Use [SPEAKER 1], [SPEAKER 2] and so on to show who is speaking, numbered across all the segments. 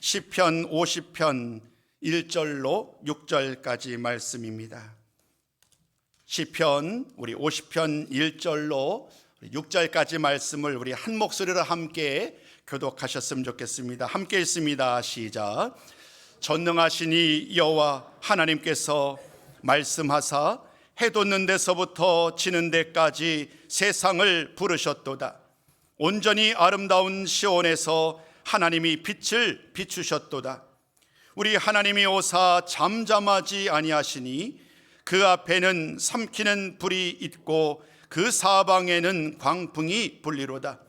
[SPEAKER 1] 시편 50편 1절로 6절까지 말씀입니다. 시편 우리 50편 1절로 6절까지 말씀을 우리 한 목소리로 함께 교독하셨으면 좋겠습니다. 함께 읽습니다. 시작. 전능하시니 여호와 하나님께서 말씀하사 해 돋는 데서부터 지는 데까지 세상을 부르셨도다. 온전히 아름다운 시온에서 하나님이 빛을 비추셨도다. 우리 하나님이 오사 잠잠하지 아니하시니 그 앞에는 삼키는 불이 있고 그 사방에는 광풍이 불리로다.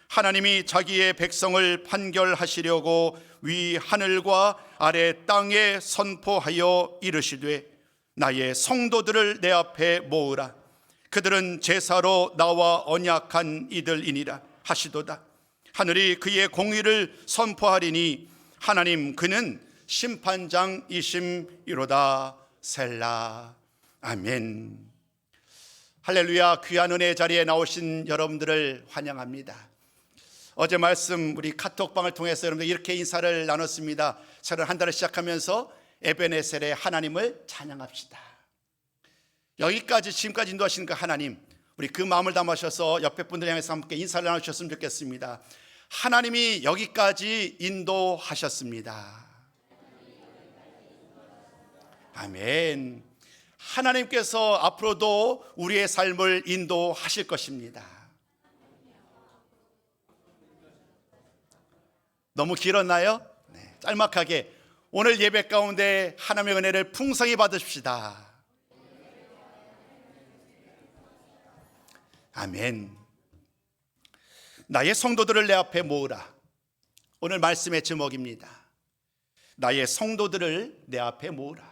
[SPEAKER 1] 하나님이 자기의 백성을 판결하시려고 위 하늘과 아래 땅에 선포하여 이르시되 나의 성도들을 내 앞에 모으라. 그들은 제사로 나와 언약한 이들이니라 하시도다. 하늘이 그의 공의를 선포하리니 하나님 그는 심판장이심이로다. 셀라. 아멘. 할렐루야. 귀한 은혜의 자리에 나오신 여러분들을 환영합니다. 어제 말씀 우리 카톡방을 통해서 여러분들 이렇게 인사를 나눴습니다. 새로운 한 달을 시작하면서 에베네셀의 하나님을 찬양합시다. 여기까지 지금까지 인도하시는 그 하나님, 우리 그 마음을 담으셔서 옆에 분들 향해서 함께 인사를 나누셨으면 좋겠습니다. 하나님이 여기까지 인도하셨습니다. 아멘. 하나님께서 앞으로도 우리의 삶을 인도하실 것입니다. 너무 길었나요? 네, 짤막하게 오늘 예배 가운데 하나님의 은혜를 풍성히 받으십시다. 아멘. 나의 성도들을 내 앞에 모으라. 오늘 말씀의 제목입니다. 나의 성도들을 내 앞에 모으라.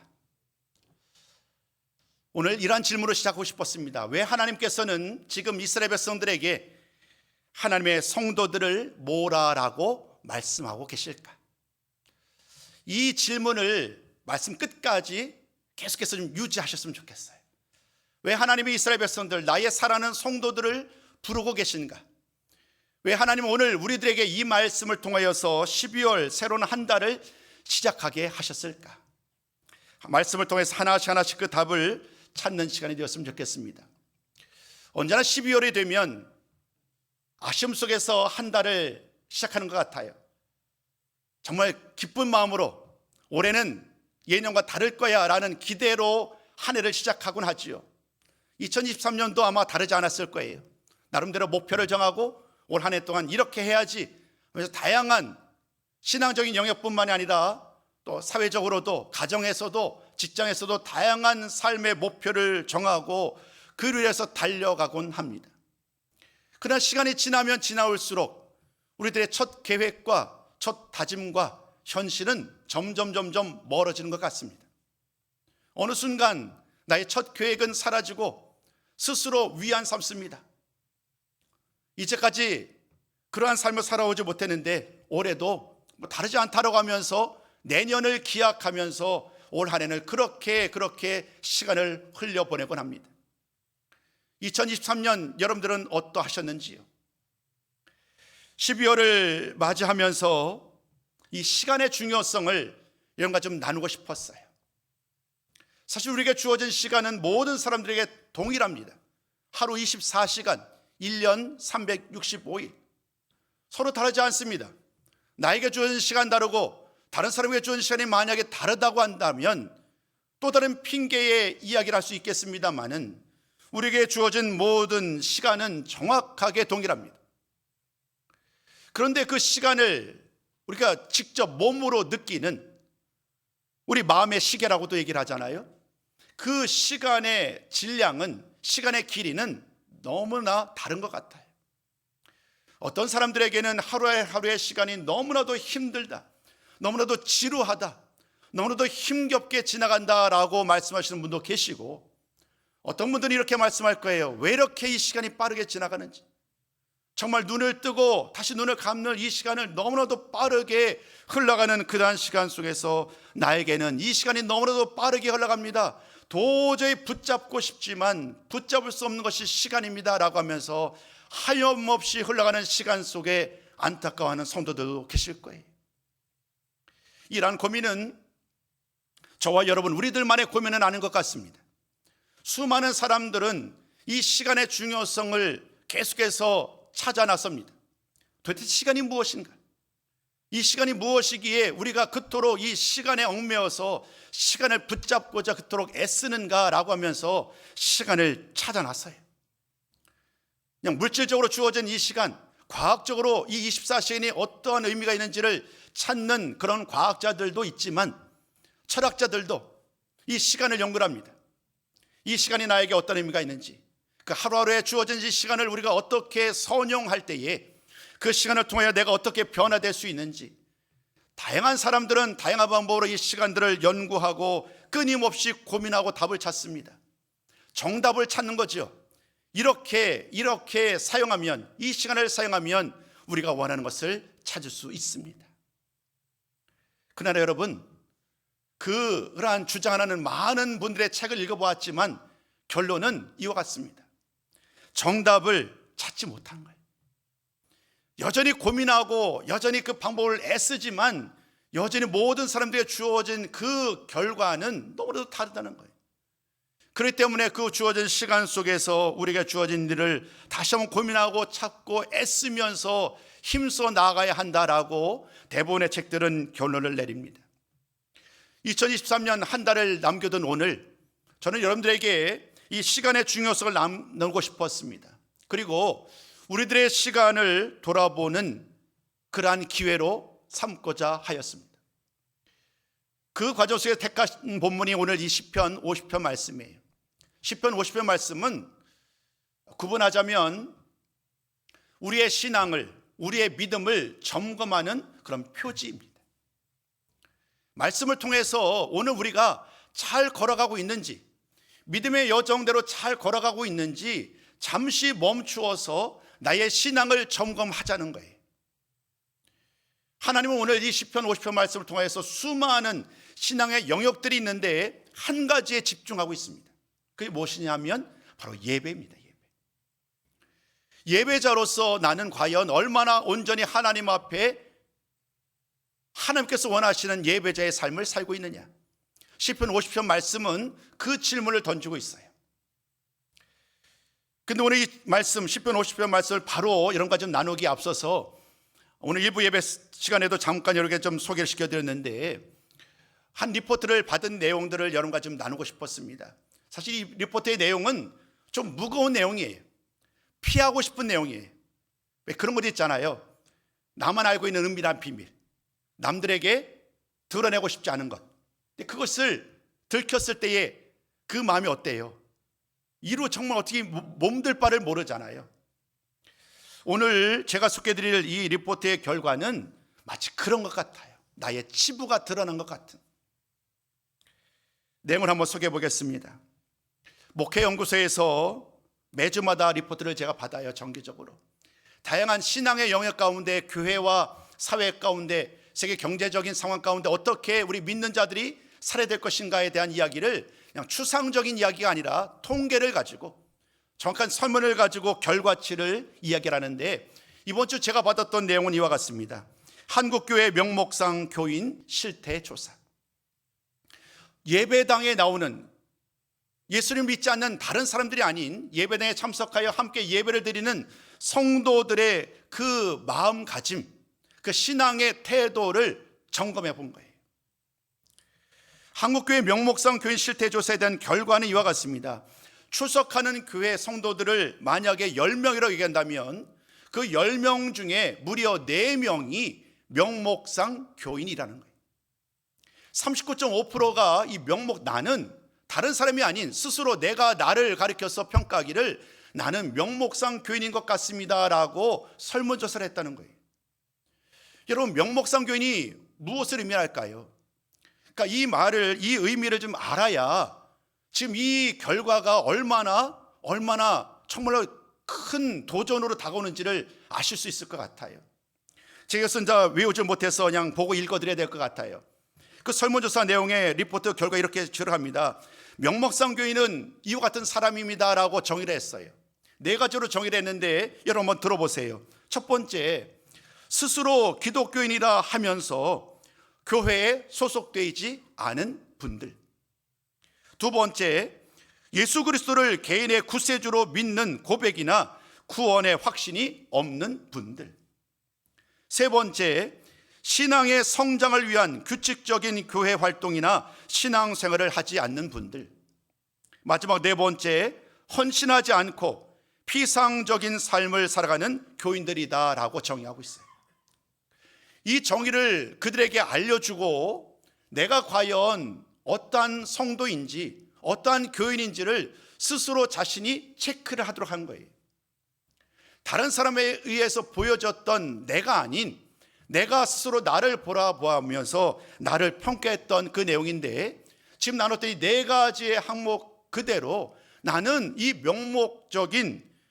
[SPEAKER 1] 오늘 이러한 질문으로 시작하고 싶었습니다. 왜 하나님께서는 지금 이스라엘 백성들에게 하나님의 성도들을 모으라라고 말씀하고 계실까? 이 질문을 말씀 끝까지 계속해서 좀 유지하셨으면 좋겠어요. 왜 하나님이 이스라엘 백성들, 나의 사랑하는 성도들을 부르고 계신가? 왜 하나님은 오늘 우리들에게 이 말씀을 통하여서 12월 새로운 한 달을 시작하게 하셨을까? 말씀을 통해서 하나씩 그 답을 찾는 시간이 되었으면 좋겠습니다. 언제나 12월이 되면 아쉬움 속에서 한 달을 시작하는 것 같아요. 정말 기쁜 마음으로 올해는 예년과 다를 거야 라는 기대로 한 해를 시작하곤 하지요. 2023년도 아마 다르지 않았을 거예요. 나름대로 목표를 정하고 올 한 해 동안 이렇게 해야지 하면서 다양한 신앙적인 영역뿐만이 아니라 또 사회적으로도 가정에서도 직장에서도 다양한 삶의 목표를 정하고 그를 위해서 달려가곤 합니다. 그러나 시간이 지나면 지나올수록 우리들의 첫 계획과 첫 다짐과 현실은 점점 멀어지는 것 같습니다. 어느 순간 나의 첫 계획은 사라지고 스스로 위안 삼습니다. 이제까지 그러한 삶을 살아오지 못했는데 올해도 다르지 않다라고 하면서 내년을 기약하면서 올 한 해는 그렇게 시간을 흘려보내곤 합니다. 2023년 여러분들은 어떠하셨는지요? 12월을 맞이하면서 이 시간의 중요성을 여러분과 좀 나누고 싶었어요. 사실 우리에게 주어진 시간은 모든 사람들에게 동일합니다. 하루 24시간, 1년 365일. 서로 다르지 않습니다. 나에게 주어진 시간 다르고 다른 사람에게 주어진 시간이 만약에 다르다고 한다면 또 다른 핑계의 이야기를 할 수 있겠습니다만은 우리에게 주어진 모든 시간은 정확하게 동일합니다. 그런데 그 시간을 우리가 직접 몸으로 느끼는 우리 마음의 시계라고도 얘기를 하잖아요. 그 시간의 질량은, 시간의 길이는 너무나 다른 것 같아요. 어떤 사람들에게는 하루의 시간이 너무나도 힘들다, 너무나도 지루하다, 너무나도 힘겹게 지나간다라고 말씀하시는 분도 계시고, 어떤 분들은 이렇게 말씀할 거예요. 왜 이렇게 이 시간이 빠르게 지나가는지, 정말 눈을 뜨고 다시 눈을 감는 이 시간을 너무나도 빠르게 흘러가는 그러한 시간 속에서 나에게는 이 시간이 너무나도 빠르게 흘러갑니다. 도저히 붙잡고 싶지만 붙잡을 수 없는 것이 시간입니다 라고 하면서 하염없이 흘러가는 시간 속에 안타까워하는 성도들도 계실 거예요. 이러한 고민은 저와 여러분 우리들만의 고민은 아닌 것 같습니다. 수많은 사람들은 이 시간의 중요성을 계속해서 찾아 나섭니다. 도대체 시간이 무엇인가? 이 시간이 무엇이기에 우리가 그토록 이 시간에 얽매여서 시간을 붙잡고자 그토록 애쓰는가라고 하면서 시간을 찾아 나서요. 그냥 물질적으로 주어진 이 시간, 과학적으로 이 24시간이 어떠한 의미가 있는지를 찾는 그런 과학자들도 있지만 철학자들도 이 시간을 연구합니다. 이 시간이 나에게 어떤 의미가 있는지, 그 하루하루에 주어진 이 시간을 우리가 어떻게 선용할 때에 그 시간을 통하여 내가 어떻게 변화될 수 있는지, 다양한 사람들은 다양한 방법으로 이 시간들을 연구하고 끊임없이 고민하고 답을 찾습니다. 정답을 찾는 거죠. 이렇게 사용하면, 이 시간을 사용하면 우리가 원하는 것을 찾을 수 있습니다. 그러나 여러분, 그러한 주장하는 많은 분들의 책을 읽어보았지만 결론은 이와 같습니다. 정답을 찾지 못한 거예요. 여전히 고민하고 여전히 그 방법을 애쓰지만 여전히 모든 사람들에게 주어진 그 결과는 너무나도 다르다는 거예요. 그렇기 때문에 그 주어진 시간 속에서 우리가 주어진 일을 다시 한번 고민하고 찾고 애쓰면서 힘써 나아가야 한다라고 대부분의 책들은 결론을 내립니다. 2023년 한 달을 남겨둔 오늘, 저는 여러분들에게 이 시간의 중요성을 나누고 싶었습니다. 그리고 우리들의 시간을 돌아보는 그러한 기회로 삼고자 하였습니다. 그 과정 속에 택한 본문이 오늘 이 시편 50편 말씀이에요. 시편 50편 말씀은 구분하자면 우리의 신앙을, 우리의 믿음을 점검하는 그런 표지입니다. 말씀을 통해서 오늘 우리가 잘 걸어가고 있는지, 믿음의 여정대로 잘 걸어가고 있는지 잠시 멈추어서 나의 신앙을 점검하자는 거예요. 하나님은 오늘 이 시편 50편 말씀을 통해서 수많은 신앙의 영역들이 있는데 한 가지에 집중하고 있습니다. 그게 무엇이냐면 바로 예배입니다. 예배자로서 나는 과연 얼마나 온전히 하나님 앞에 하나님께서 원하시는 예배자의 삶을 살고 있느냐. 시편 50편 말씀은 그 질문을 던지고 있어요. 근데 오늘 이 말씀, 시편 50편 말씀을 바로 이런 가지 좀 나누기 앞서서 오늘 일부 예배 시간에도 잠깐 여러 개 좀 소개를 시켜드렸는데 한 리포트를 받은 내용들을 여러분과 좀 나누고 싶었습니다. 사실 이 리포트의 내용은 좀 무거운 내용이에요. 피하고 싶은 내용이에요. 왜 그런 것 있잖아요. 나만 알고 있는 은밀한 비밀, 남들에게 드러내고 싶지 않은 것. 근데 그것을 들켰을 때의 그 마음이 어때요? 이루 정말 어떻게 몸둘 바를 모르잖아요. 오늘 제가 소개해드릴 이 리포트의 결과는 마치 그런 것 같아요. 나의 치부가 드러난 것 같은 내용을 한번 소개해 보겠습니다. 목회연구소에서 매주마다 리포트를 제가 받아요. 정기적으로 다양한 신앙의 영역 가운데, 교회와 사회 가운데, 세계 경제적인 상황 가운데 어떻게 우리 믿는 자들이 살아야 될 것인가에 대한 이야기를 그냥 추상적인 이야기가 아니라 통계를 가지고 정확한 설문을 가지고 결과치를 이야기를 하는데, 이번 주 제가 받았던 내용은 이와 같습니다. 한국교회 명목상 교인 실태조사. 예배당에 나오는, 예수를 믿지 않는 다른 사람들이 아닌 예배당에 참석하여 함께 예배를 드리는 성도들의 그 마음가짐, 그 신앙의 태도를 점검해 본 거예요. 한국교회 명목상 교인 실태조사에 대한 결과는 이와 같습니다. 출석하는 교회 성도들을 만약에 10명이라고 얘기한다면 그 10명 중에 무려 4명이 명목상 교인이라는 거예요. 39.5%가 이 명목, 나는 다른 사람이 아닌 스스로 내가 나를 가리켜서 평가하기를 나는 명목상 교인인 것 같습니다 라고 설문조사를 했다는 거예요. 여러분, 명목상 교인이 무엇을 의미할까요? 그러니까 이 말을, 이 의미를 좀 알아야 지금 이 결과가 얼마나 정말로 큰 도전으로 다가오는지를 아실 수 있을 것 같아요. 제가 이것은 외우지 못해서 그냥 보고 읽어드려야 될 것 같아요. 그 설문조사 내용의 리포트 결과 이렇게 기록합니다. 명목상 교인은 이와 같은 사람입니다 라고 정의를 했어요. 4가지로 정의를 했는데 여러분 한번 들어보세요. 첫 번째, 스스로 기독교인이라 하면서 교회에 소속되지 않은 분들. 두 번째, 예수 그리스도를 개인의 구세주로 믿는 고백이나 구원의 확신이 없는 분들. 세 번째, 신앙의 성장을 위한 규칙적인 교회 활동이나 신앙생활을 하지 않는 분들. 마지막 네 번째, 헌신하지 않고 피상적인 삶을 살아가는 교인들이다라고 정의하고 있어요. 이 정의를 그들에게 알려주고 내가 과연 어떠한 성도인지 어떠한 교인인지를 스스로 자신이 체크를 하도록 한 거예요. 다른 사람에 의해서 보여졌던 내가 아닌 내가 스스로 나를 보아보면서 나를 평가했던 그 내용인데, 지금 나눴던 이 네 가지의 항목 그대로 나는 이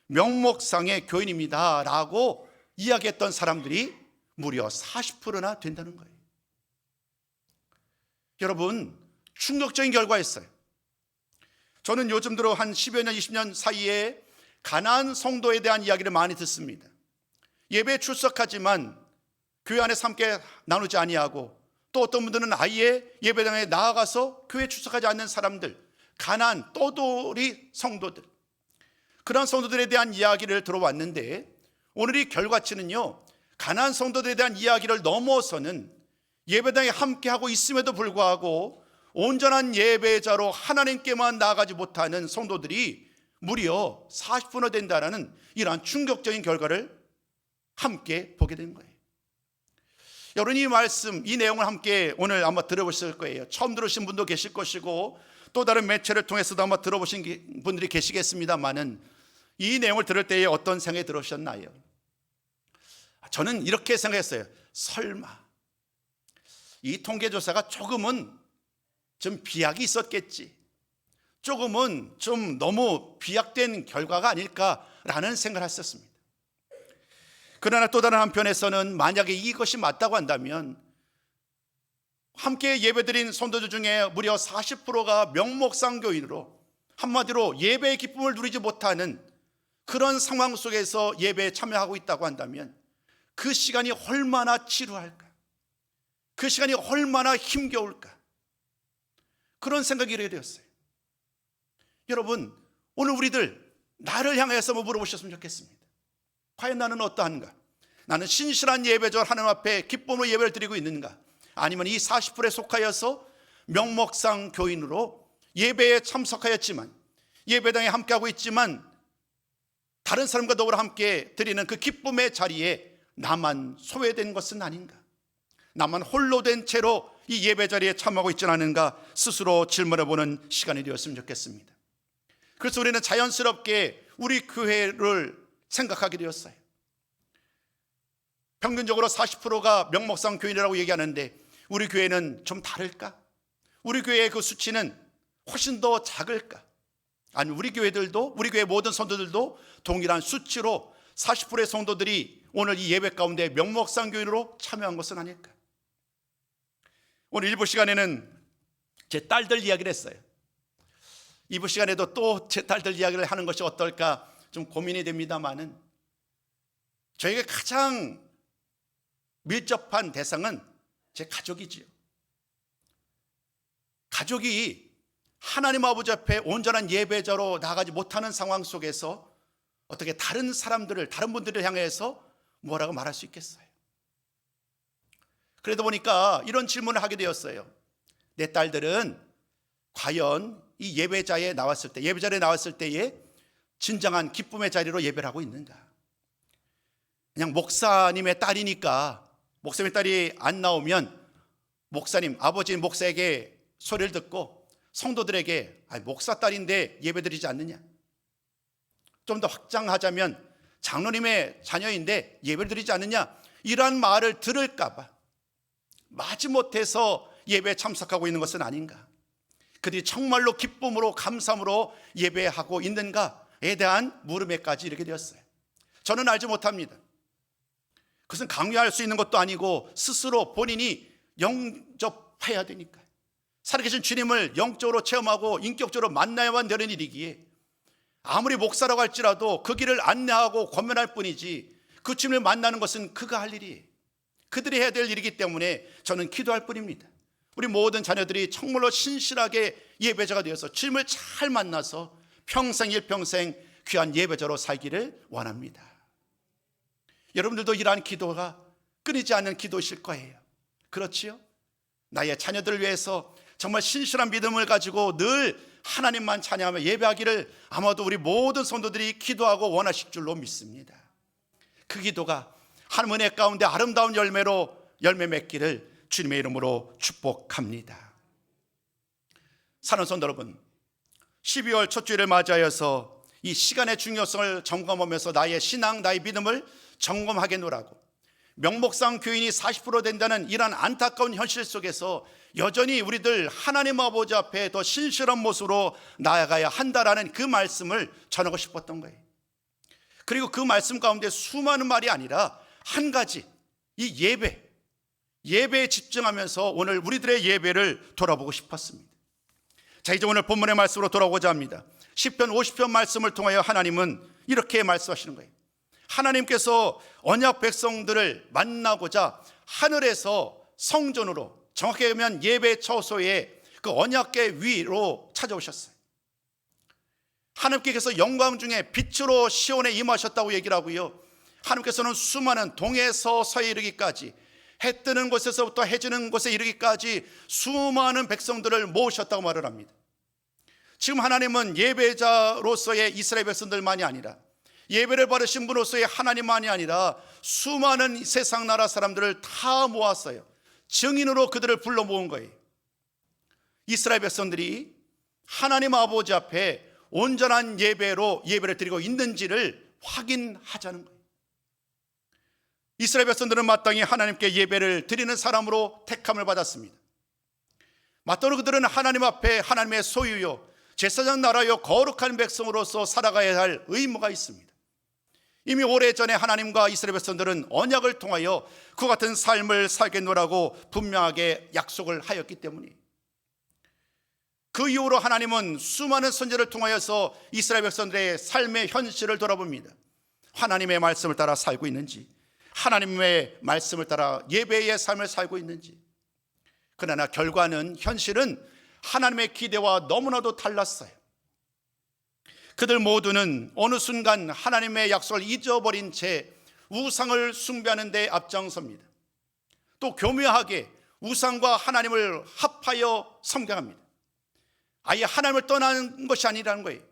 [SPEAKER 1] 명목상의 교인입니다 라고 이야기했던 사람들이 무려 40%나 된다는 거예요. 여러분, 충격적인 결과였어요. 저는 요즘 들어 한 10여 년, 20년 사이에 가나안 성도에 대한 이야기를 많이 듣습니다. 예배에 출석하지만 교회 안에서 함께 나누지 아니하고, 또 어떤 분들은 아예 예배당에 나아가서 교회에 출석하지 않는 사람들, 가나안 떠돌이 성도들, 그런 성도들에 대한 이야기를 들어왔는데, 오늘 이 결과치는요, 가나안 성도들에 대한 이야기를 넘어서는 예배당에 함께하고 있음에도 불구하고 온전한 예배자로 하나님께만 나아가지 못하는 성도들이 무려 40%나 된다는 이러한 충격적인 결과를 함께 보게 된 거예요. 여러분, 이 말씀, 이 내용을 함께 오늘 아마 들어보실 거예요. 처음 들으신 분도 계실 것이고 또 다른 매체를 통해서도 아마 들어보신 분들이 계시겠습니다만은, 이 내용을 들을 때에 어떤 생각이 들으셨나요? 저는 이렇게 생각했어요. 설마 이 통계조사가 조금은 좀 비약이 있었겠지, 조금은 좀 너무 비약된 결과가 아닐까라는 생각을 했었습니다. 그러나 또 다른 한편에서는 만약에 이것이 맞다고 한다면 함께 예배드린 성도들 중에 무려 40%가 명목상 교인으로, 한마디로 예배의 기쁨을 누리지 못하는 그런 상황 속에서 예배에 참여하고 있다고 한다면 그 시간이 얼마나 지루할까, 그 시간이 얼마나 힘겨울까, 그런 생각이 이르게 되었어요. 여러분, 오늘 우리들 나를 향해서 물어보셨으면 좋겠습니다. 과연 나는 어떠한가? 나는 신실한 예배자 하나님 앞에 기쁨으로 예배를 드리고 있는가? 아니면 이 40%에 속하여서 명목상 교인으로 예배에 참석하였지만, 예배당에 함께하고 있지만 다른 사람과 더불어 함께 드리는 그 기쁨의 자리에 나만 소외된 것은 아닌가? 나만 홀로 된 채로 이 예배 자리에 참여하고 있지는 않은가? 스스로 질문해보는 시간이 되었으면 좋겠습니다. 그래서 우리는 자연스럽게 우리 교회를 생각하게 되었어요. 평균적으로 40%가 명목상 교인이라고 얘기하는데 우리 교회는 좀 다를까? 우리 교회의 그 수치는 훨씬 더 작을까? 아니, 우리 교회들도, 우리 교회 모든 성도들도 동일한 수치로 40%의 성도들이 오늘 이 예배 가운데 명목상 교인으로 참여한 것은 아닐까? 오늘 일부 시간에는 제 딸들 이야기를 했어요. 2부 시간에도 또 제 딸들 이야기를 하는 것이 어떨까 좀 고민이 됩니다만은, 저에게 가장 밀접한 대상은 제 가족이지요. 가족이 하나님 아버지 앞에 온전한 예배자로 나가지 못하는 상황 속에서 어떻게 다른 사람들을, 다른 분들을 향해서 뭐라고 말할 수 있겠어요? 그러다 보니까 이런 질문을 하게 되었어요. 내 딸들은 과연 이 예배자에 나왔을 때, 예배자리에 나왔을 때에 진정한 기쁨의 자리로 예배를 하고 있는가? 그냥 목사님의 딸이니까 목사님의 딸이 안 나오면 목사님, 아버지 목사에게 소리를 듣고 성도들에게 목사 딸인데 예배드리지 않느냐? 좀 더 확장하자면 장로님의 자녀인데 예배를 드리지 않느냐? 이러한 말을 들을까 봐 마지못해서 예배에 참석하고 있는 것은 아닌가? 그들이 정말로 기쁨으로 감사함으로 예배하고 있는가에 대한 물음에까지 이르게 되었어요. 저는 알지 못합니다. 그것은 강요할 수 있는 것도 아니고 스스로 본인이 영접해야 되니까, 살아계신 주님을 영적으로 체험하고 인격적으로 만나야만 되는 일이기에 아무리 목사라고 할지라도 그 길을 안내하고 권면할 뿐이지 그 주님을 만나는 것은 그가 할 일이에요. 그들이 해야 될 일이기 때문에 저는 기도할 뿐입니다. 우리 모든 자녀들이 정말로 신실하게 예배자가 되어서 주님을 잘 만나서 평생 일평생 귀한 예배자로 살기를 원합니다. 여러분들도 이러한 기도가 끊이지 않는 기도이실 거예요. 그렇지요? 나의 자녀들을 위해서 정말 신실한 믿음을 가지고 늘 하나님만 찬양하며 예배하기를 아마도 우리 모든 성도들이 기도하고 원하실 줄로 믿습니다. 그 기도가 하나님 은혜 가운데 아름다운 열매로 열매 맺기를 주님의 이름으로 축복합니다. 사랑하는 성도 여러분, 12월 첫 주일을 맞이하여서 이 시간의 중요성을 점검하면서 나의 신앙, 나의 믿음을 점검하겠노라고 명목상 교인이 40% 된다는 이러한 안타까운 현실 속에서 여전히 우리들 하나님 아버지 앞에 더 신실한 모습으로 나아가야 한다라는 그 말씀을 전하고 싶었던 거예요. 그리고 그 말씀 가운데 수많은 말이 아니라 한 가지, 이 예배에 집중하면서 오늘 우리들의 예배를 돌아보고 싶었습니다. 자, 이제 오늘 본문의 말씀으로 돌아오고자 합니다. 시편 50편 말씀을 통하여 하나님은 이렇게 말씀하시는 거예요. 하나님께서 언약 백성들을 만나고자 하늘에서 성전으로, 정확히 하면 예배 처소에 그 언약궤 위로 찾아오셨어요. 하나님께서 영광 중에 빛으로 시온에 임하셨다고 얘기를 하고요, 하나님께서는 수많은 동에서 서에 이르기까지, 해 뜨는 곳에서부터 해 지는 곳에 이르기까지 수많은 백성들을 모으셨다고 말을 합니다. 지금 하나님은 예배자로서의 이스라엘 백성들만이 아니라, 예배를 받으신 분으로서의 하나님만이 아니라 수많은 세상 나라 사람들을 다 모았어요. 증인으로 그들을 불러 모은 거예요. 이스라엘 백성들이 하나님 아버지 앞에 온전한 예배로 예배를 드리고 있는지를 확인하자는 거예요. 이스라엘 백성들은 마땅히 하나님께 예배를 드리는 사람으로 택함을 받았습니다. 마땅히 그들은 하나님 앞에 하나님의 소유요, 제사장 나라요, 거룩한 백성으로서 살아가야 할 의무가 있습니다. 이미 오래전에 하나님과 이스라엘 백성들은 언약을 통하여 그 같은 삶을 살겠노라고 분명하게 약속을 하였기 때문에, 그 이후로 하나님은 수많은 선지자를 통하여서 이스라엘 백성들의 삶의 현실을 돌아봅니다. 하나님의 말씀을 따라 살고 있는지, 하나님의 말씀을 따라 예배의 삶을 살고 있는지. 그러나 결과는, 현실은 하나님의 기대와 너무나도 달랐어요. 그들 모두는 어느 순간 하나님의 약속을 잊어버린 채 우상을 숭배하는 데 앞장섭니다. 또 교묘하게 우상과 하나님을 합하여 섬겨합니다. 아예 하나님을 떠나는 것이 아니라는 거예요.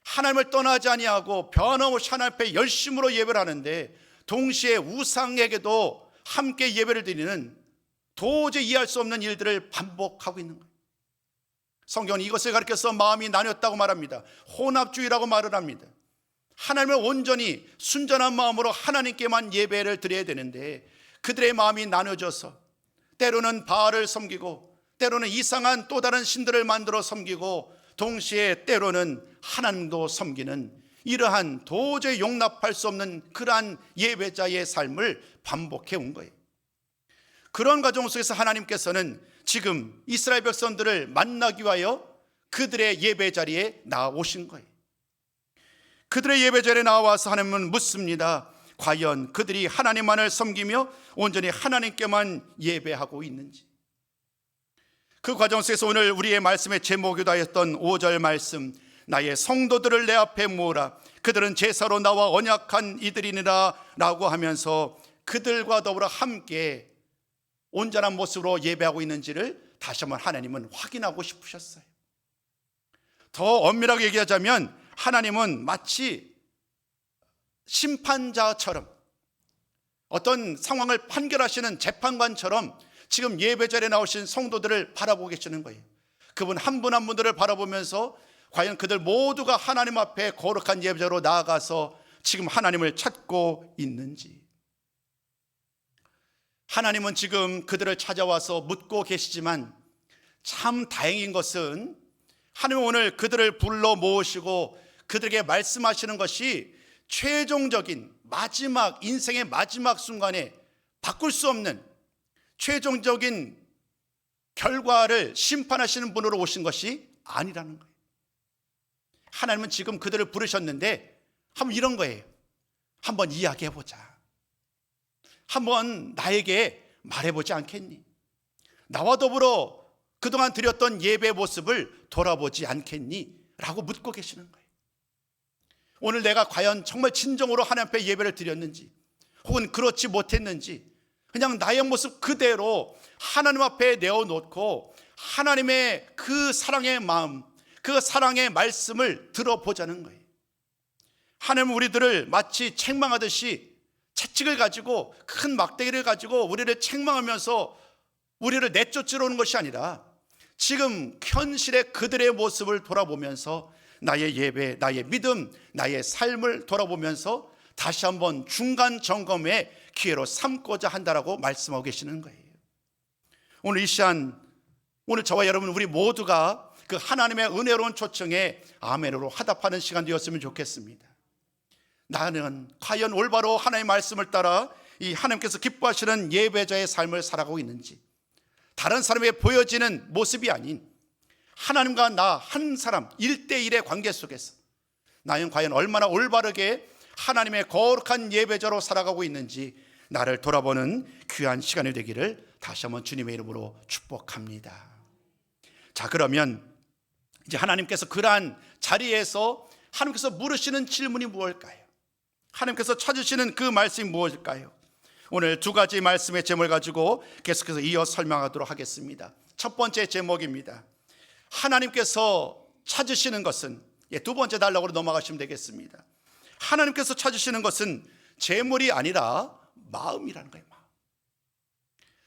[SPEAKER 1] 하나님을 떠나지 아니하고 변함없이 하나님 앞에 열심으로 예배를 하는데, 동시에 우상에게도 함께 예배를 드리는 도저히 이해할 수 없는 일들을 반복하고 있는 거예요. 성경은 이것을 가리켜서 마음이 나뉘었다고 말합니다. 혼합주의라고 말을 합니다. 하나님을 온전히 순전한 마음으로 하나님께만 예배를 드려야 되는데, 그들의 마음이 나눠져서 때로는 바알을 섬기고, 때로는 이상한 또 다른 신들을 만들어 섬기고, 동시에 때로는 하나님도 섬기는 이러한 도저히 용납할 수 없는 그러한 예배자의 삶을 반복해 온 거예요. 그런 과정 속에서 하나님께서는 지금 이스라엘 백성들을 만나기 위하여 그들의 예배 자리에 나오신 거예요. 그들의 예배 자리에 나와서 하나님은 묻습니다. 과연 그들이 하나님만을 섬기며 온전히 하나님께만 예배하고 있는지. 그 과정 속에서 오늘 우리의 말씀의 제목이다 했던 5절 말씀, 나의 성도들을 내 앞에 모으라, 그들은 제사로 나와 언약한 이들이니라 라고 하면서 그들과 더불어 함께 온전한 모습으로 예배하고 있는지를 다시 한번 하나님은 확인하고 싶으셨어요. 더 엄밀하게 얘기하자면 하나님은 마치 심판자처럼, 어떤 상황을 판결하시는 재판관처럼 지금 예배자리에 나오신 성도들을 바라보고 계시는 거예요. 그분 한 분 한 분들을 바라보면서 과연 그들 모두가 하나님 앞에 거룩한 예배자로 나아가서 지금 하나님을 찾고 있는지. 하나님은 지금 그들을 찾아와서 묻고 계시지만, 참 다행인 것은 하나님은 오늘 그들을 불러 모으시고 그들에게 말씀하시는 것이 최종적인 마지막, 인생의 마지막 순간에 바꿀 수 없는 최종적인 결과를 심판하시는 분으로 오신 것이 아니라는 거예요. 하나님은 지금 그들을 부르셨는데 한번 이런 거예요. 한번 이야기해보자. 한번 나에게 말해보지 않겠니? 나와 더불어 그동안 드렸던 예배 모습을 돌아보지 않겠니? 라고 묻고 계시는 거예요. 오늘 내가 과연 정말 진정으로 하나님 앞에 예배를 드렸는지, 혹은 그렇지 못했는지, 그냥 나의 모습 그대로 하나님 앞에 내어놓고 하나님의 그 사랑의 마음, 그 사랑의 말씀을 들어보자는 거예요. 하나님은 우리들을 마치 책망하듯이 채찍을 가지고, 큰 막대기를 가지고 우리를 책망하면서 우리를 내쫓으러 오는 것이 아니라 지금 현실의 그들의 모습을 돌아보면서 나의 예배, 나의 믿음, 나의 삶을 돌아보면서 다시 한번 중간 점검의 기회로 삼고자 한다라고 말씀하고 계시는 거예요. 오늘 이 시간, 오늘 저와 여러분 우리 모두가 그 하나님의 은혜로운 초청에 아멘으로 화답하는 시간 되었으면 좋겠습니다. 나는 과연 올바로 하나님의 말씀을 따라 이 하나님께서 기뻐하시는 예배자의 삶을 살아가고 있는지, 다른 사람에게 보여지는 모습이 아닌 하나님과 나 한 사람 1대1의 관계 속에서 나는 과연 얼마나 올바르게 하나님의 거룩한 예배자로 살아가고 있는지 나를 돌아보는 귀한 시간이 되기를 다시 한번 주님의 이름으로 축복합니다. 자, 그러면 이제 하나님께서 그러한 자리에서 하나님께서 물으시는 질문이 무엇일까요? 하나님께서 찾으시는 그 말씀이 무엇일까요? 오늘 두 가지 말씀의 제목을 가지고 계속해서 이어 설명하도록 하겠습니다. 첫 번째 제목입니다. 하나님께서 찾으시는 것은, 두 번째 단락으로 넘어가시면 되겠습니다. 하나님께서 찾으시는 것은 재물이 아니라 마음이라는 거예요. 마음.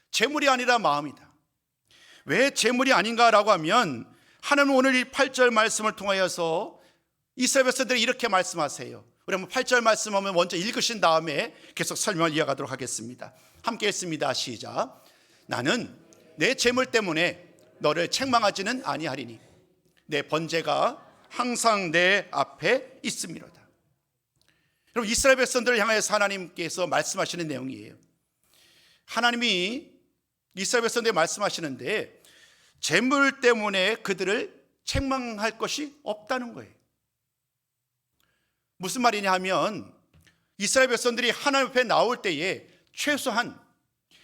[SPEAKER 1] 재물이 아니라 마음이다. 왜 재물이 아닌가라고 하면 하나님은 오늘 이 8절 말씀을 통하여서 이스라엘 백성들이 이렇게 말씀하세요. 우리 한번 8절 말씀하면 먼저 읽으신 다음에 계속 설명을 이어가도록 하겠습니다. 함께 읽습니다. 시작. 나는 내 재물 때문에 너를 책망하지는 아니하리니 내 번제가 항상 내 앞에 있음이로다. 여러분, 이스라엘 백성들을 향해서 하나님께서 말씀하시는 내용이에요. 하나님이 이스라엘 백성들에게 말씀하시는데 재물 때문에 그들을 책망할 것이 없다는 거예요. 무슨 말이냐 하면 이스라엘 백성들이 하나님 앞에 나올 때에 최소한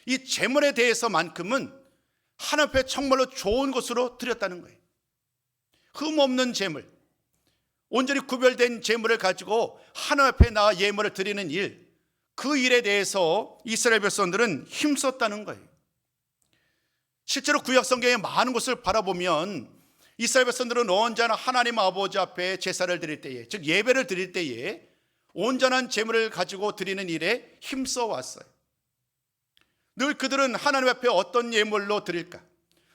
[SPEAKER 1] 이 재물에 대해서만큼은 하나님 앞에 정말로 좋은 것으로 드렸다는 거예요. 흠없는 재물, 온전히 구별된 재물을 가지고 하나님 앞에 나와 예물을 드리는 일, 그 일에 대해서 이스라엘 백성들은 힘썼다는 거예요. 실제로 구약 성경의 많은 것을 바라보면 이스라엘 백성들은 언제나 하나님 아버지 앞에 제사를 드릴 때에, 즉 예배를 드릴 때에 온전한 제물을 가지고 드리는 일에 힘써 왔어요. 늘 그들은 하나님 앞에 어떤 예물로 드릴까,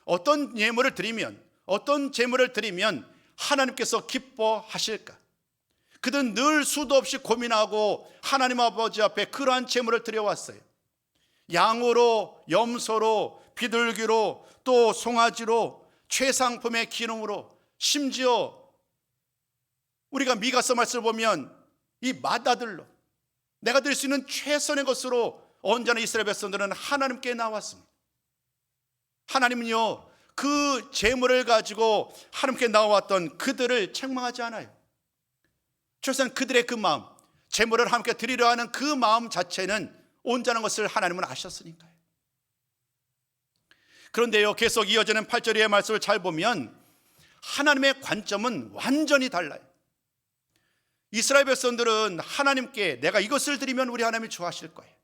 [SPEAKER 1] 어떤 예물을 드리면, 어떤 제물을 드리면 하나님께서 기뻐하실까, 그들은 늘 수도 없이 고민하고 하나님 아버지 앞에 그러한 제물을 드려왔어요. 양으로, 염소로, 비둘기로, 또 송아지로, 최상품의 기름으로, 심지어 우리가 미가서 말씀을 보면 이 맏아들로 내가 드릴 수 있는 최선의 것으로 언제나 이스라엘 백성들은 하나님께 나왔습니다. 하나님은요, 그 재물을 가지고 하나님께 나왔던 그들을 책망하지 않아요. 최소한 그들의 그 마음, 재물을 하나님께 드리려 하는 그 마음 자체는 온전한 것을 하나님은 아셨으니까요. 그런데요, 계속 이어지는 8절의 말씀을 잘 보면 하나님의 관점은 완전히 달라요. 이스라엘 백성들은 하나님께 내가 이것을 드리면 우리 하나님이 좋아하실 거예요,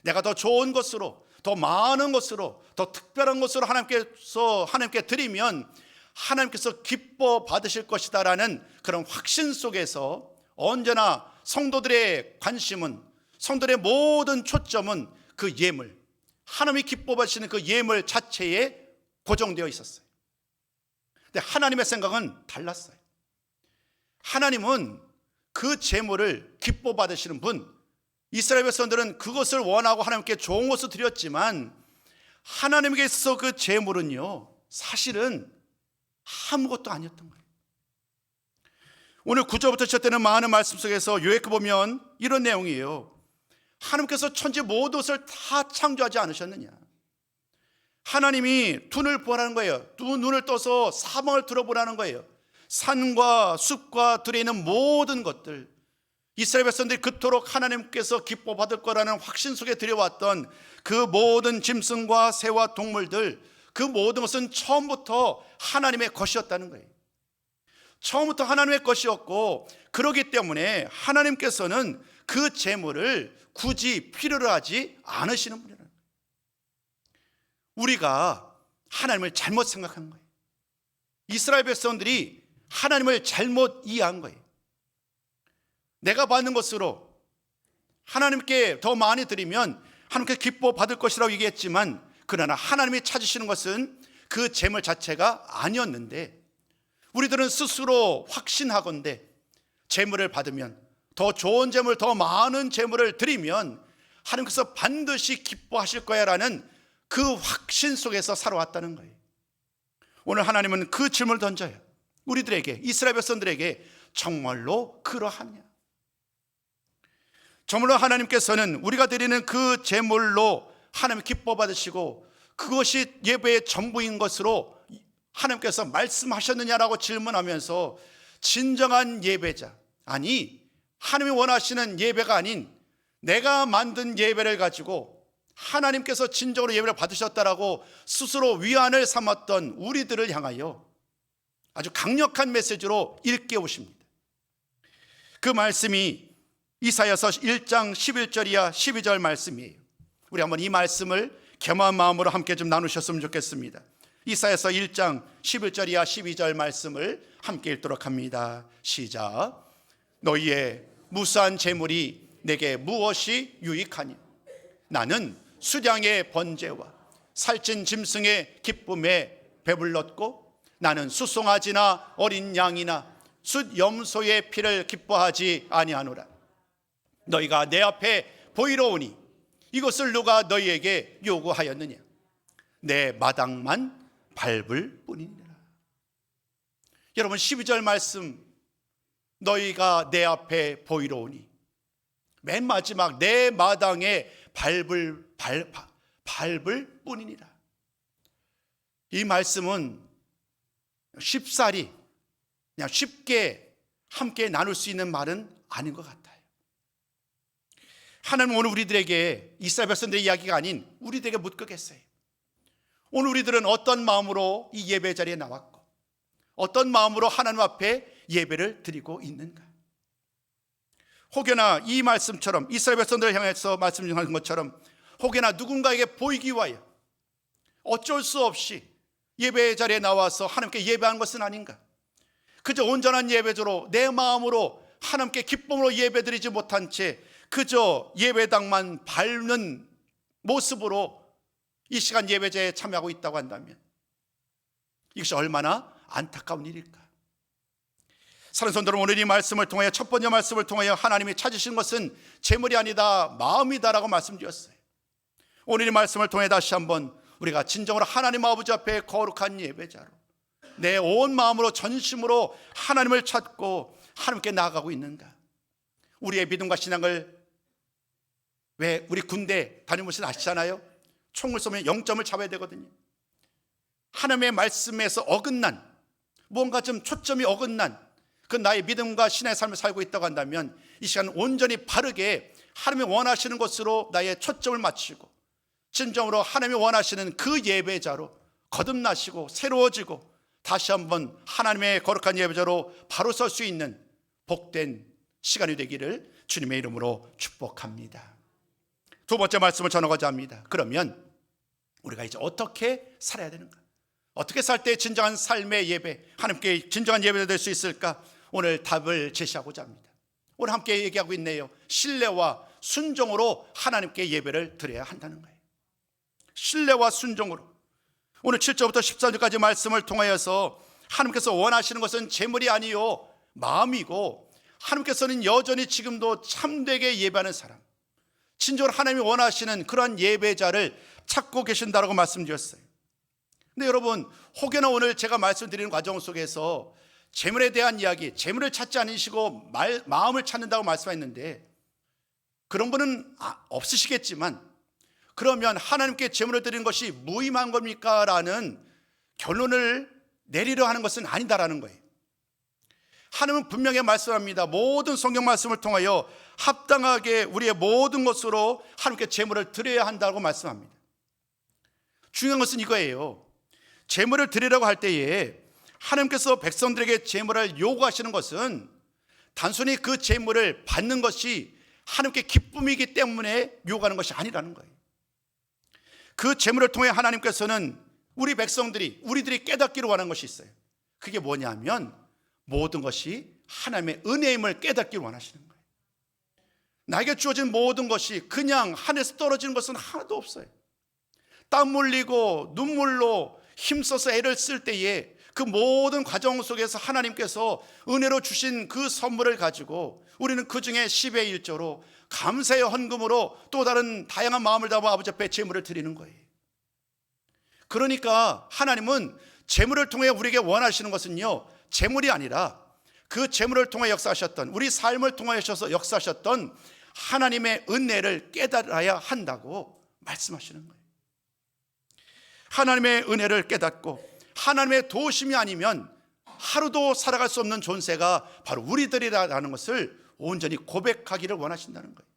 [SPEAKER 1] 내가 더 좋은 것으로, 더 많은 것으로, 더 특별한 것으로 하나님께 드리면 하나님께서 기뻐 받으실 것이다 라는 그런 확신 속에서 언제나 성도들의 관심은, 성도들의 모든 초점은 그 예물, 하나님이 기뻐 받으시는 그 예물 자체에 고정되어 있었어요. 근데 하나님의 생각은 달랐어요. 하나님은 그 제물을 기뻐 받으시는 분, 이스라엘 백성들은 그것을 원하고 하나님께 좋은 것을 드렸지만 하나님께 있어서 그 제물은요, 사실은 아무것도 아니었던 거예요. 오늘 9절부터 시작되는 많은 말씀 속에서 요약해 보면 이런 내용이에요. 하나님께서 천지 모든 것을 다 창조하지 않으셨느냐? 하나님이 눈을 보라는 거예요. 두 눈을 떠서 사방을 들어보라는 거예요. 산과 숲과 들에 있는 모든 것들, 이스라엘 백성들이 그토록 하나님께서 기뻐 받을 거라는 확신 속에 들여왔던 그 모든 짐승과 새와 동물들, 그 모든 것은 처음부터 하나님의 것이었다는 거예요. 처음부터 하나님의 것이었고, 그렇기 때문에 하나님께서는 그 제물을 굳이 필요로 하지 않으시는 분이라는 거예요. 우리가 하나님을 잘못 생각한 거예요. 이스라엘 백성들이 하나님을 잘못 이해한 거예요. 내가 받는 것으로 하나님께 더 많이 드리면 하나님께 기뻐 받을 것이라고 얘기했지만, 그러나 하나님이 찾으시는 것은 그 제물 자체가 아니었는데, 우리들은 스스로 확신하건대 제물을 받으면, 더 좋은 제물, 더 많은 제물을 드리면 하나님께서 반드시 기뻐하실 거야 라는 그 확신 속에서 살아왔다는 거예요. 오늘 하나님은 그 질문을 던져요. 우리들에게, 이스라엘 백성들에게 정말로 그러하냐? 정말로 하나님께서는 우리가 드리는 그 제물로 하나님 기뻐 받으시고 그것이 예배의 전부인 것으로 하나님께서 말씀하셨느냐라고 질문하면서, 진정한 예배자, 아니 하나님이 원하시는 예배가 아닌 내가 만든 예배를 가지고 하나님께서 진정으로 예배를 받으셨다라고 스스로 위안을 삼았던 우리들을 향하여 아주 강력한 메시지로 일깨우십니다. 그 말씀이 이사야서 1장 11절이야 12절 말씀이에요. 우리 한번 이 말씀을 겸한 마음으로 함께 좀 나누셨으면 좋겠습니다. 이사야서 1장 11절이야 12절 말씀을 함께 읽도록 합니다. 시작. 너희의 무수한 재물이 내게 무엇이 유익하니? 나는 수량의 번제와 살찐 짐승의 기쁨에 배불렀고, 나는 수송아지나 어린 양이나 숫 염소의 피를 기뻐하지 아니하노라. 너희가 내 앞에 보이러 오니 이것을 누가 너희에게 요구하였느냐? 내 마당만 밟을 뿐이니라. 여러분, 12절 말씀, 너희가 내 앞에 보이러 오니, 맨 마지막 내 마당에 밟을 뿐이니라. 이 말씀은 쉽사리 그냥 쉽게 함께 나눌 수 있는 말은 아닌 것 같아요. 하나님은 오늘 우리들에게, 이스라엘 백성들의 이야기가 아닌 우리들에게 묻고 계세요. 오늘 우리들은 어떤 마음으로 이 예배 자리에 나왔고 어떤 마음으로 하나님 앞에 예배를 드리고 있는가? 혹여나 이 말씀처럼 이스라엘 백성들을 향해서 말씀하신 것처럼 혹여나 누군가에게 보이기 위하여 어쩔 수 없이 예배 자리에 나와서 하나님께 예배한 것은 아닌가? 그저 온전한 예배자로 내 마음으로 하나님께 기쁨으로 예배드리지 못한 채 그저 예배당만 밟는 모습으로 이 시간 예배제에 참여하고 있다고 한다면 이것이 얼마나 안타까운 일일까? 사랑하는 성도 여러분, 오늘 이 말씀을 통하여, 첫 번째 말씀을 통하여 하나님이 찾으신 것은 재물이 아니다 마음이다라고 말씀드렸어요. 오늘 이 말씀을 통해 다시 한번 우리가 진정으로 하나님 아버지 앞에 거룩한 예배자로 내 온 마음으로 전심으로 하나님을 찾고 하나님께 나아가고 있는가? 우리의 믿음과 신앙을, 왜 우리 군대 다녀보신 아시잖아요? 총을 쏘면 0점을 잡아야 되거든요. 하나님의 말씀에서 어긋난, 뭔가 좀 초점이 어긋난 그 나의 믿음과 신의 삶을 살고 있다고 한다면 이 시간 온전히 바르게 하나님이 원하시는 것으로 나의 초점을 맞추고 진정으로 하나님이 원하시는 그 예배자로 거듭나시고 새로워지고 다시 한번 하나님의 거룩한 예배자로 바로 설 수 있는 복된 시간이 되기를 주님의 이름으로 축복합니다. 두 번째 말씀을 전하고자 합니다. 그러면 우리가 이제 어떻게 살아야 되는가? 어떻게 살 때 진정한 삶의 예배, 하나님께 진정한 예배가 될 수 있을까? 오늘 답을 제시하고자 합니다. 오늘 함께 얘기하고 있네요. 신뢰와 순종으로 하나님께 예배를 드려야 한다는 거예요. 신뢰와 순종으로. 오늘 7절부터 14절까지 말씀을 통하여서 하나님께서 원하시는 것은 재물이 아니요 마음이고, 하나님께서는 여전히 지금도 참되게 예배하는 사람, 진정으로 하나님이 원하시는 그러한 예배자를 찾고 계신다라고 말씀드렸어요. 근데 여러분, 혹여나 오늘 제가 말씀드리는 과정 속에서 재물에 대한 이야기, 재물을 찾지 않으시고 마음을 찾는다고 말씀했는데, 그런 분은 없으시겠지만 그러면 하나님께 재물을 드리는 것이 무의미한 겁니까? 라는 결론을 내리려 하는 것은 아니다라는 거예요. 하나님은 분명히 말씀합니다. 모든 성경 말씀을 통하여 합당하게 우리의 모든 것으로 하나님께 제물을 드려야 한다고 말씀합니다. 중요한 것은 이거예요. 제물을 드리라고 할 때에 하나님께서 백성들에게 제물을 요구하시는 것은 단순히 그 제물을 받는 것이 하나님께 기쁨이기 때문에 요구하는 것이 아니라는 거예요. 그 제물을 통해 하나님께서는 우리 백성들이, 우리들이 깨닫기를 원하는 것이 있어요. 그게 뭐냐면 모든 것이 하나님의 은혜임을 깨닫기를 원하시는 거예요. 나에게 주어진 모든 것이 그냥 하늘에서 떨어지는 것은 하나도 없어요. 땀 흘리고 눈물로 힘써서 애를 쓸 때에 그 모든 과정 속에서 하나님께서 은혜로 주신 그 선물을 가지고 우리는 그 중에 10의 1조로 감사의 헌금으로 또 다른 다양한 마음을 담아 아버지 앞에 제물을 드리는 거예요. 그러니까 하나님은 제물을 통해 우리에게 원하시는 것은요, 제물이 아니라 그 제물을 통해 역사하셨던, 우리 삶을 통하셔서 역사하셨던 하나님의 은혜를 깨달아야 한다고 말씀하시는 거예요. 하나님의 은혜를 깨닫고 하나님의 도우심이 아니면 하루도 살아갈 수 없는 존재가 바로 우리들이라는 것을 온전히 고백하기를 원하신다는 거예요.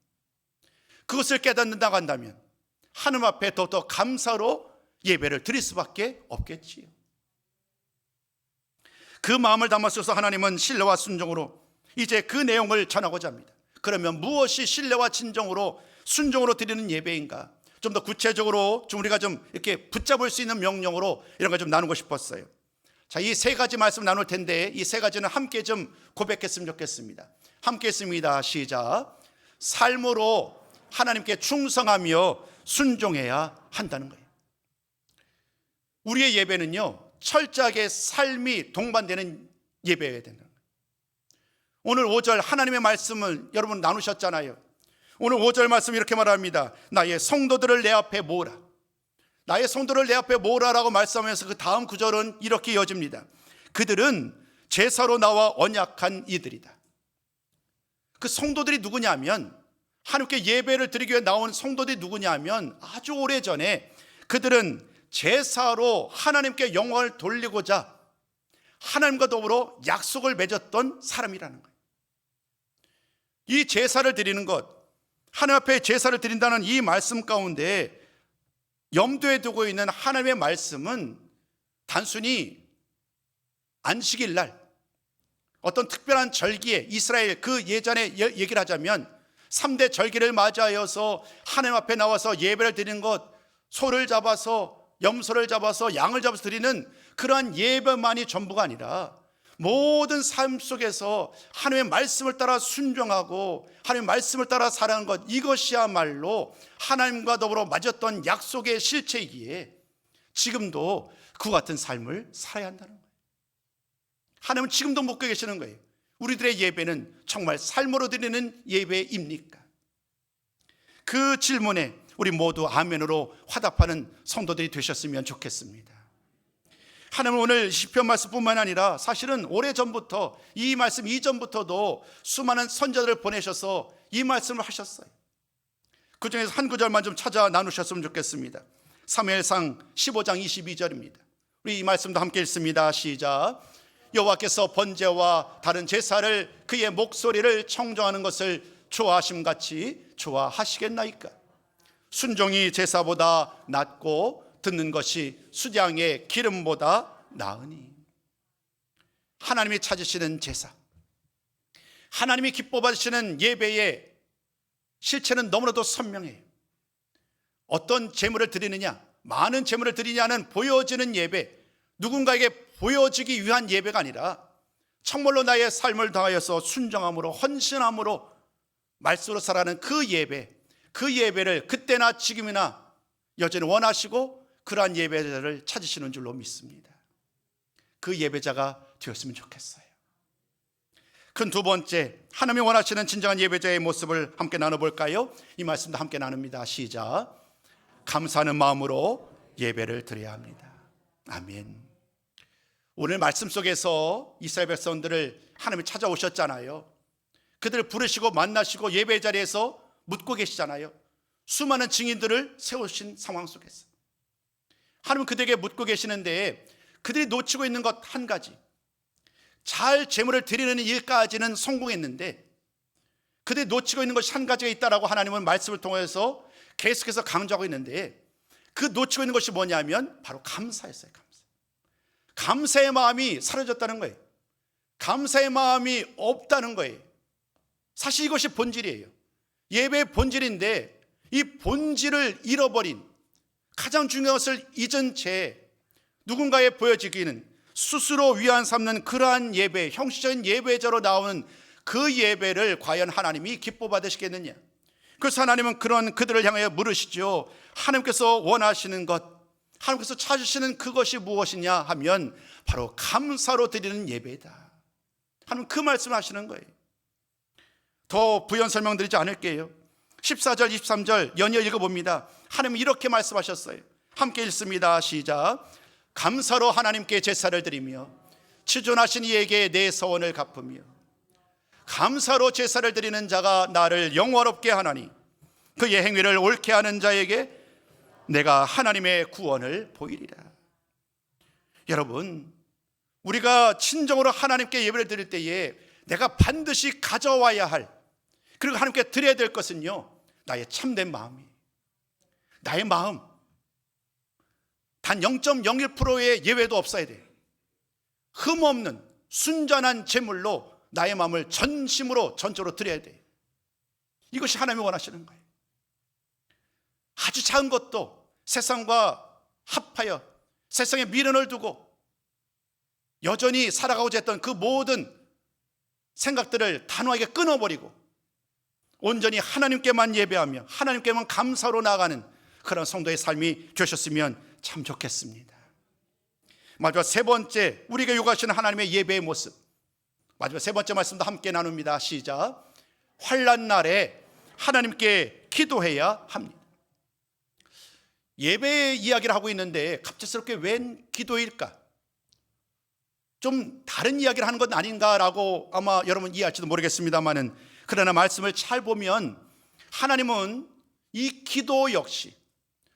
[SPEAKER 1] 그것을 깨닫는다고 한다면 하나님 앞에 더더 감사로 예배를 드릴 수밖에 없겠지요. 그 마음을 담아서 하나님은 신뢰와 순종으로 이제 그 내용을 전하고자 합니다. 그러면 무엇이 신뢰와 진정으로 순종으로 드리는 예배인가? 좀 더 구체적으로 좀 우리가 좀 이렇게 붙잡을 수 있는 명령으로 이런 걸 좀 나누고 싶었어요. 자, 이 세 가지 말씀 나눌 텐데 이 세 가지는 함께 좀 고백했으면 좋겠습니다. 함께 했습니다. 시작. 삶으로 하나님께 충성하며 순종해야 한다는 거예요. 우리의 예배는요, 철저하게 삶이 동반되는 예배여야 된다는 거예요. 오늘 5절 하나님의 말씀을 여러분 나누셨잖아요. 오늘 5절 말씀 이렇게 말합니다. 나의 성도들을 내 앞에 모으라. 나의 성도를 내 앞에 모으라라고 말씀하면서 그 다음 구절은 이렇게 이어집니다. 그들은 제사로 나와 언약한 이들이다. 그 성도들이 누구냐면, 하나님께 예배를 드리기 위해 나온 성도들이 누구냐면, 아주 오래전에 그들은 제사로 하나님께 영광을 돌리고자 하나님과 더불어 약속을 맺었던 사람이라는 거예요. 이 제사를 드리는 것, 하나님 앞에 제사를 드린다는 이 말씀 가운데 염두에 두고 있는 하나님의 말씀은 단순히 안식일 날 어떤 특별한 절기에, 이스라엘 그 예전에 얘기를 하자면 3대 절기를 맞이하여서 하나님 앞에 나와서 예배를 드리는 것, 소를 잡아서, 염소를 잡아서, 양을 잡아서 드리는 그러한 예배만이 전부가 아니라 모든 삶 속에서 하나님의 말씀을 따라 순종하고 하나님의 말씀을 따라 살아가는 것, 이것이야말로 하나님과 더불어 맺었던 약속의 실체이기에 지금도 그와 같은 삶을 살아야 한다는 거예요. 하나님은 지금도 묻고 계시는 거예요. 우리들의 예배는 정말 삶으로 드리는 예배입니까? 그 질문에 우리 모두 아멘으로 화답하는 성도들이 되셨으면 좋겠습니다. 하나님은 오늘 시편 말씀뿐만 아니라 사실은 오래전부터 이 말씀 이전부터도 수많은 선자들을 보내셔서 이 말씀을 하셨어요. 그 중에서 한 구절만 좀 찾아 나누셨으면 좋겠습니다. 사무엘상 15장 22절입니다. 우리 이 말씀도 함께 읽습니다. 시작. 여호와께서 번제와 다른 제사를 그의 목소리를 청정하는 것을 좋아하심같이 좋아하시겠나이까? 순종이 제사보다 낫고 듣는 것이 수장의 기름보다 나으니. 하나님이 찾으시는 제사, 하나님이 기뻐 받으시는 예배의 실체는 너무나도 선명해요. 어떤 제물을 드리느냐, 많은 제물을 드리냐는 보여지는 예배, 누군가에게 보여지기 위한 예배가 아니라 정말로 나의 삶을 다하여서 순종함으로, 헌신함으로 말씀으로 살아가는 그 예배, 그 예배를 그때나 지금이나 여전히 원하시고 그러한 예배자를 찾으시는 줄로 믿습니다. 그 예배자가 되었으면 좋겠어요. 큰 두 번째, 하나님이 원하시는 진정한 예배자의 모습을 함께 나눠볼까요? 이 말씀도 함께 나눕니다. 시작. 감사하는 마음으로 예배를 드려야 합니다. 아멘. 오늘 말씀 속에서 이스라엘 백성들을 하나님이 찾아오셨잖아요. 그들을 부르시고 만나시고 예배 자리에서 묻고 계시잖아요. 수많은 증인들을 세우신 상황 속에서 하나님은 그들에게 묻고 계시는데 그들이 놓치고 있는 것 한 가지, 잘 제물을 드리는 일까지는 성공했는데, 그때 놓치고 있는 것이 한 가지가 있다라고 하나님은 말씀을 통해서 계속해서 강조하고 있는데, 그 놓치고 있는 것이 뭐냐면 바로 감사였어요. 감사의 마음이 사라졌다는 거예요. 감사의 마음이 없다는 거예요. 사실 이것이 본질이에요. 예배의 본질인데, 이 본질을 잃어버린, 가장 중요한 것을 잊은 채 누군가에 보여지기는 스스로 위안 삼는 그러한 예배, 형식적인 예배자로 나오는 그 예배를 과연 하나님이 기뻐 받으시겠느냐. 그래서 하나님은 그런 그들을 향하여 물으시죠. 하나님께서 원하시는 것, 하나님께서 찾으시는 그것이 무엇이냐 하면 바로 감사로 드리는 예배다. 하나님 그 말씀을 하시는 거예요. 더 부연 설명드리지 않을게요. 14절 23절 연이어 읽어봅니다. 하나님은 이렇게 말씀하셨어요. 함께 읽습니다. 시작. 감사로 하나님께 제사를 드리며 치존하신 이에게 내 서원을 갚으며 감사로 제사를 드리는 자가 나를 영화롭게 하나니 그의 행위를 옳게 하는 자에게 내가 하나님의 구원을 보이리라. 여러분, 우리가 진정으로 하나님께 예배를 드릴 때에 내가 반드시 가져와야 할, 그리고 하나님께 드려야 될 것은요, 나의 참된 마음이, 나의 마음, 단 0.01%의 예외도 없어야 돼. 흠없는 순전한 제물로 나의 마음을 전심으로 전적으로 드려야 돼. 이것이 하나님이 원하시는 거예요. 아주 작은 것도 세상과 합하여 세상에 미련을 두고 여전히 살아가고자 했던 그 모든 생각들을 단호하게 끊어버리고 온전히 하나님께만 예배하며 하나님께만 감사로 나아가는 그런 성도의 삶이 되셨으면 참 좋겠습니다. 마지막 세 번째, 우리가 요구하시는 하나님의 예배의 모습, 마지막 세 번째 말씀도 함께 나눕니다. 시작. 환난 날에 하나님께 기도해야 합니다. 예배의 이야기를 하고 있는데 갑작스럽게 웬 기도일까? 좀 다른 이야기를 하는 건 아닌가라고 아마 여러분 이해할지도 모르겠습니다만은, 그러나 말씀을 잘 보면 하나님은 이 기도 역시,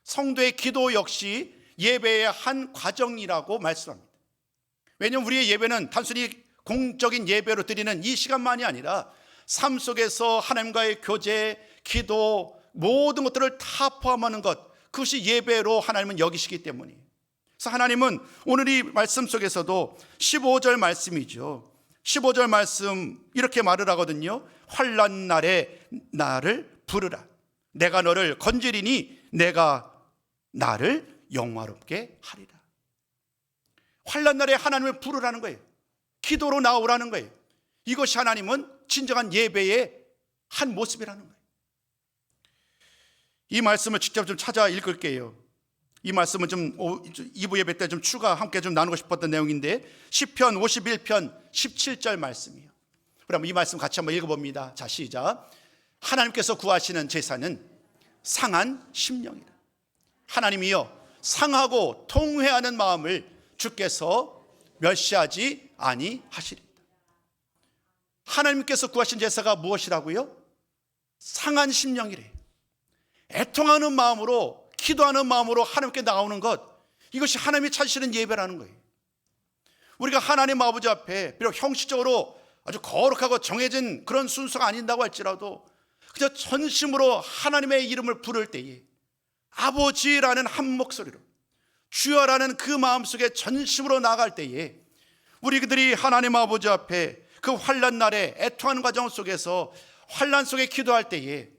[SPEAKER 1] 성도의 기도 역시 예배의 한 과정이라고 말씀합니다. 왜냐하면 우리의 예배는 단순히 공적인 예배로 드리는 이 시간만이 아니라 삶 속에서 하나님과의 교제, 기도, 모든 것들을 다 포함하는 것, 그것이 예배로 하나님은 여기시기 때문이에요. 그래서 하나님은 오늘 이 말씀 속에서도 15절 말씀이죠. 15절 말씀 이렇게 말을 하거든요. 환난 날에 나를 부르라. 내가 너를 건지리니 내가 나를 영화롭게 하리라. 환난 날에 하나님을 부르라는 거예요. 기도로 나오라는 거예요. 이것이 하나님은 진정한 예배의 한 모습이라는 거예요. 이 말씀을 직접 좀 찾아 읽을게요. 이 말씀은 좀 2부 예배 때 좀 추가 함께 좀 나누고 싶었던 내용인데, 시편 51편 17절 말씀이에요. 그럼 이 말씀 같이 한번 읽어봅니다. 자, 시작. 하나님께서 구하시는 제사는 상한 심령이라. 하나님이여, 상하고 통회하는 마음을 주께서 멸시하지 아니하시리다. 하나님께서 구하신 제사가 무엇이라고요? 상한 심령이래요. 애통하는 마음으로, 기도하는 마음으로 하나님께 나오는 것, 이것이 하나님이 찾으시는 예배라는 거예요. 우리가 하나님 아버지 앞에 비록 형식적으로 아주 거룩하고 정해진 그런 순서가 아닌다고 할지라도 그저 전심으로 하나님의 이름을 부를 때에 아버지라는 한 목소리로, 주여라는 그 마음속에 전심으로 나아갈 때에 우리 그들이 하나님 아버지 앞에 그 환난 날에 애통하는 과정 속에서 환난 속에 기도할 때에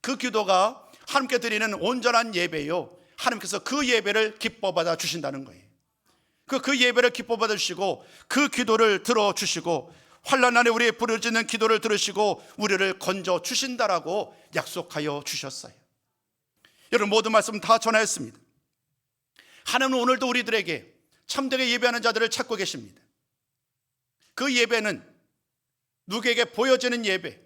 [SPEAKER 1] 그 기도가 하나님께 드리는 온전한 예배요, 하나님께서 그 예배를 기뻐 받아 주신다는 거예요. 그 예배를 기뻐 받아 주시고 그 기도를 들어 주시고 환난 날에 우리의 부르짖는 기도를 들으시고 우리를 건져 주신다라고 약속하여 주셨어요. 여러분, 모든 말씀 다 전하였습니다. 하나님은 오늘도 우리들에게 참되게 예배하는 자들을 찾고 계십니다. 그 예배는 누구에게 보여지는 예배,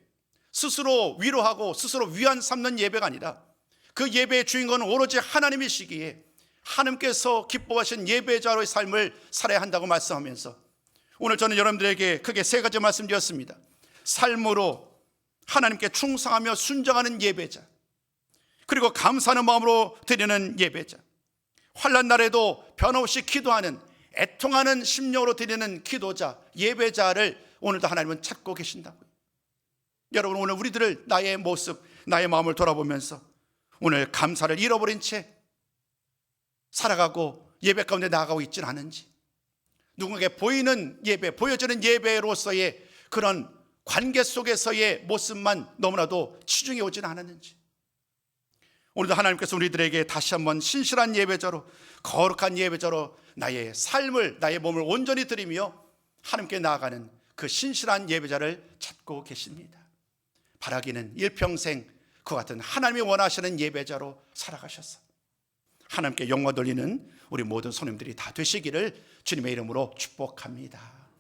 [SPEAKER 1] 스스로 위로하고 스스로 위안 삼는 예배가 아니라 그 예배의 주인공은 오로지 하나님이시기에 하나님께서 기뻐하신 예배자로의 삶을 살아야 한다고 말씀하면서 오늘 저는 여러분들에게 크게 세 가지 말씀드렸습니다. 삶으로 하나님께 충성하며 순종하는 예배자, 그리고 감사하는 마음으로 드리는 예배자, 환난 날에도 변함없이 기도하는 애통하는 심령으로 드리는 기도자, 예배자를 오늘도 하나님은 찾고 계신다고요. 여러분, 오늘 우리들을 나의 모습, 나의 마음을 돌아보면서 오늘 감사를 잃어버린 채 살아가고 예배 가운데 나아가고 있지는 않은지, 누군가에게 보이는 예배, 보여지는 예배로서의 그런 관계 속에서의 모습만 너무나도 치중해 오지는 않았는지, 오늘도 하나님께서 우리들에게 다시 한번 신실한 예배자로, 거룩한 예배자로 나의 삶을, 나의 몸을 온전히 드리며 하나님께 나아가는 그 신실한 예배자를 찾고 계십니다. 바라기는 일평생 그 같은 하나님이 원하시는 예배자로 살아가셔서 하나님께 영광 돌리는 우리 모든 손님들이 다 되시기를 주님의 이름으로 축복합니다.